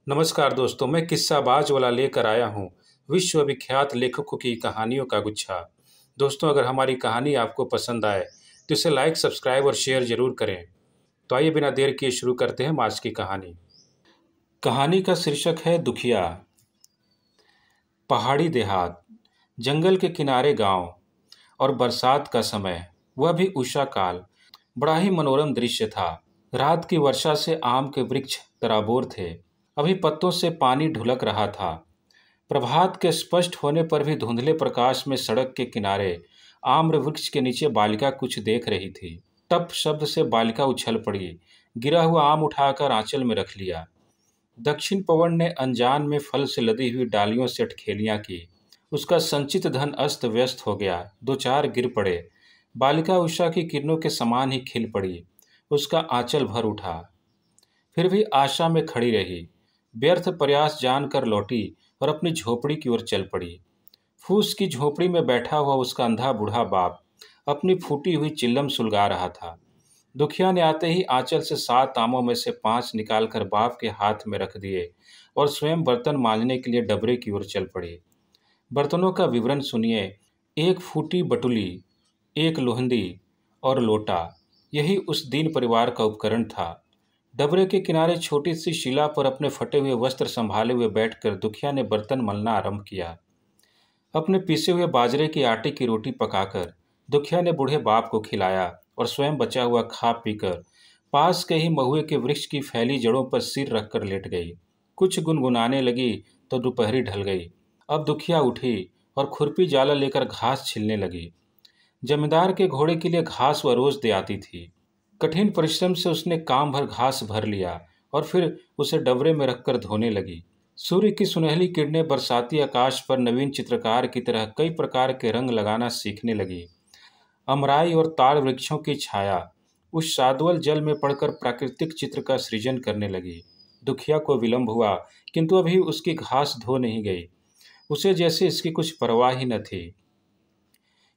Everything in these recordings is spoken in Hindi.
नमस्कार दोस्तों, मैं किस्साबाज वाला लेकर आया हूँ विश्वविख्यात लेखकों की कहानियों का गुच्छा। दोस्तों, अगर हमारी कहानी आपको पसंद आए तो इसे लाइक, सब्सक्राइब और शेयर जरूर करें। तो आइए बिना देर किए शुरू करते हैं हम आज की कहानी। कहानी का शीर्षक है दुखिया। पहाड़ी देहात, जंगल के किनारे गांव और बरसात का समय, वह भी उषा काल। बड़ा ही मनोरम दृश्य था। रात की वर्षा से आम के वृक्ष तराबोर थे। अभी पत्तों से पानी ढुलक रहा था। प्रभात के स्पष्ट होने पर भी धुंधले प्रकाश में सड़क के किनारे आम्र वृक्ष के नीचे बालिका कुछ देख रही थी। टप शब्द से बालिका उछल पड़ी, गिरा हुआ आम उठाकर आंचल में रख लिया। दक्षिण पवन ने अनजान में फल से लदी हुई डालियों से अटखेलियां की। उसका संचित धन अस्त व्यस्त हो गया। दो चार गिर पड़े। बालिका उषा की किरणों के समान ही खिल पड़ी। उसका आंचल भर उठा। फिर भी आशा में खड़ी रही। व्यर्थ प्रयास जानकर लौटी और अपनी झोपड़ी की ओर चल पड़ी। फूस की झोपड़ी में बैठा हुआ उसका अंधा बूढ़ा बाप अपनी फूटी हुई चिल्लम सुलगा रहा था। दुखिया ने आते ही आंचल से 7 आमों में से 5 निकालकर बाप के हाथ में रख दिए और स्वयं बर्तन मांजने के लिए डबरे की ओर चल पड़ी। बर्तनों का विवरण सुनिए। एक फूटी बटुली, एक लोहंदी और लोटा, यही उस दीन परिवार का उपकरण था। डबरे के किनारे छोटी सी शिला पर अपने फटे हुए वस्त्र संभाले हुए बैठकर दुखिया ने बर्तन मलना आरंभ किया। अपने पीसे हुए बाजरे की आटे की रोटी पकाकर दुखिया ने बूढ़े बाप को खिलाया और स्वयं बचा हुआ खा पीकर पास के ही महुए के वृक्ष की फैली जड़ों पर सिर रखकर लेट गई। कुछ गुनगुनाने लगी तो दोपहरी ढल गई। अब दुखिया उठी और खुरपी जाला लेकर घास छीलने लगी। जमींदार के घोड़े के लिए घास वह रोज दे आती थी। कठिन परिश्रम से उसने काम भर घास भर लिया और फिर उसे डबरे में रखकर धोने लगी। सूर्य की सुनहली किरणें बरसाती आकाश पर नवीन चित्रकार की तरह कई प्रकार के रंग लगाना सीखने लगी। अमराई और ताड़ वृक्षों की छाया उस साद्वल जल में पड़कर प्राकृतिक चित्र का सृजन करने लगी। दुखिया को विलंब हुआ, किंतु अभी उसकी घास धो नहीं गई। उसे जैसे इसकी कुछ परवाह ही न थी।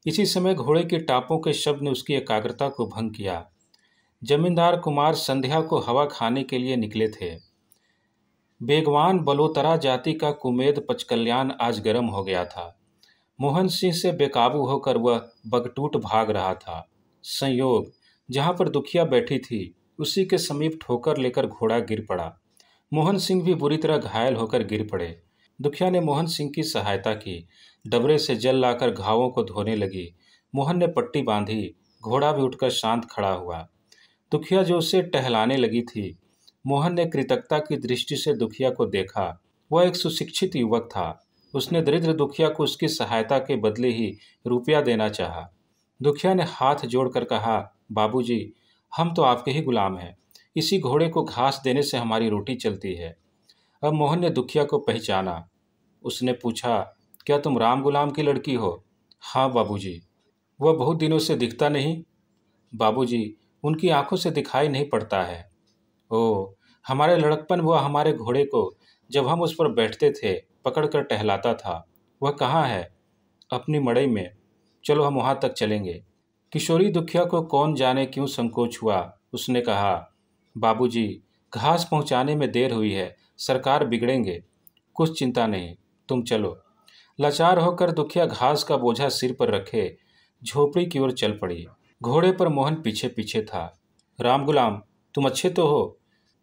इसी समय घोड़े के टापों के शब्द ने उसकी एकाग्रता को भंग किया। जमींदार कुमार संध्या को हवा खाने के लिए निकले थे। बेगवान बलोतरा जाति का कुमेद पचकल्याण आज गर्म हो गया था। मोहन सिंह से बेकाबू होकर वह बगटूट भाग रहा था। संयोग, जहां पर दुखिया बैठी थी उसी के समीप ठोकर लेकर घोड़ा गिर पड़ा। मोहन सिंह भी बुरी तरह घायल होकर गिर पड़े। दुखिया ने मोहन सिंह की सहायता की। डबरे से जल लाकर घावों को धोने लगी। मोहन ने पट्टी बांधी। घोड़ा भी उठकर शांत खड़ा हुआ। दुखिया जो उसे टहलाने लगी थी, मोहन ने कृतज्ञता की दृष्टि से दुखिया को देखा। वह एक सुशिक्षित युवक था। उसने दरिद्र दुखिया को उसकी सहायता के बदले ही रुपया देना चाहा। दुखिया ने हाथ जोड़कर कहा, बाबूजी, हम तो आपके ही गुलाम हैं। इसी घोड़े को घास देने से हमारी रोटी चलती है। अब मोहन ने दुखिया को पहचाना। उसने पूछा, क्या तुम राम गुलाम की लड़की हो? हाँ बाबूजी। वह बहुत दिनों से दिखता नहीं। बाबूजी, उनकी आंखों से दिखाई नहीं पड़ता है। ओह, हमारे लड़कपन वह हमारे घोड़े को जब हम उस पर बैठते थे पकड़कर टहलाता था। वह कहाँ है? अपनी मड़ई में। चलो हम वहाँ तक चलेंगे। किशोरी दुखिया को कौन जाने क्यों संकोच हुआ। उसने कहा, बाबूजी, घास पहुँचाने में देर हुई है, सरकार बिगड़ेंगे। कुछ चिंता नहीं, तुम चलो। लाचार होकर दुखिया घास का बोझा सिर पर रखे झोपड़ी की ओर चल पड़ी। घोड़े पर मोहन पीछे पीछे था। राम गुलाम, तुम अच्छे तो हो?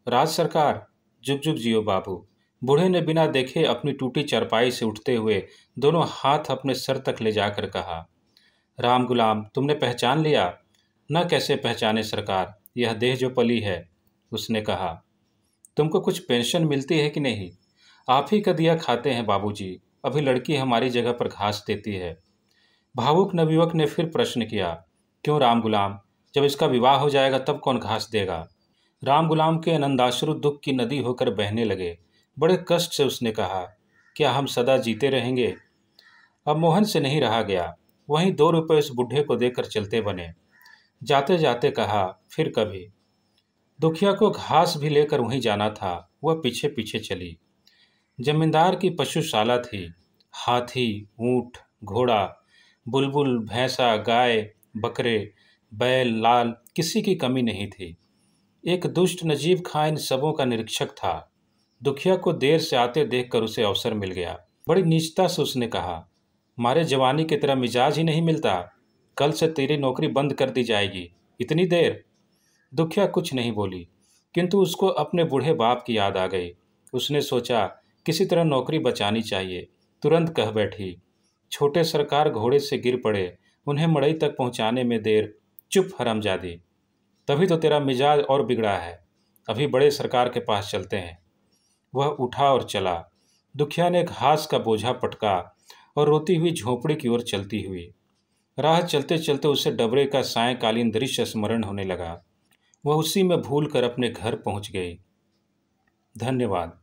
राज सरकार, जुग जुग जियो बाबू। बूढ़े ने बिना देखे अपनी टूटी चारपाई से उठते हुए दोनों हाथ अपने सर तक ले जाकर कहा, राम गुलाम, तुमने पहचान लिया? न कैसे पहचाने सरकार, यह देह जो पली है। उसने कहा, तुमको कुछ पेंशन मिलती है कि नहीं? आप ही का दिया खाते हैं बाबूजी। अभी लड़की हमारी जगह पर घास देती है। भावुक नवयुवक ने फिर प्रश्न किया, क्यों राम गुलाम, जब इसका विवाह हो जाएगा तब कौन घास देगा? राम गुलाम के आनंदाश्रु दुख की नदी होकर बहने लगे। बड़े कष्ट से उसने कहा, क्या हम सदा जीते रहेंगे? अब मोहन से नहीं रहा गया। वहीं 2 रुपये उस बुढ़े को देकर चलते बने। जाते जाते कहा, फिर कभी। दुखिया को घास भी लेकर वहीं जाना था। वह पीछे पीछे चली। जमींदार की पशुशाला थी। हाथी, ऊंट, घोड़ा, बुलबुल, भैंसा, गाय, बकरे, बैल, लाल, किसी की कमी नहीं थी। एक दुष्ट नजीब खां इन सबों का निरीक्षक था। दुखिया को देर से आते देखकर उसे अवसर मिल गया। बड़ी नीचता से उसने कहा, मारे जवानी की तरह मिजाज ही नहीं मिलता, कल से तेरी नौकरी बंद कर दी जाएगी। इतनी देर? दुखिया कुछ नहीं बोली, किंतु उसको अपने बूढ़े बाप की याद आ गई। उसने सोचा किसी तरह नौकरी बचानी चाहिए। तुरंत कह बैठी, छोटे सरकार घोड़े से गिर पड़े, उन्हें मड़ई तक पहुंचाने में देर। चुप हरामजादी, तभी तो तेरा मिजाज और बिगड़ा है। अभी बड़े सरकार के पास चलते हैं। वह उठा और चला। दुखिया ने घास का बोझा पटका और रोती हुई झोंपड़ी की ओर चलती हुई। राह चलते चलते उसे डबरे का सायंकालीन दृश्य स्मरण होने लगा। वह उसी में भूल कर अपने घर पहुंच गई। धन्यवाद।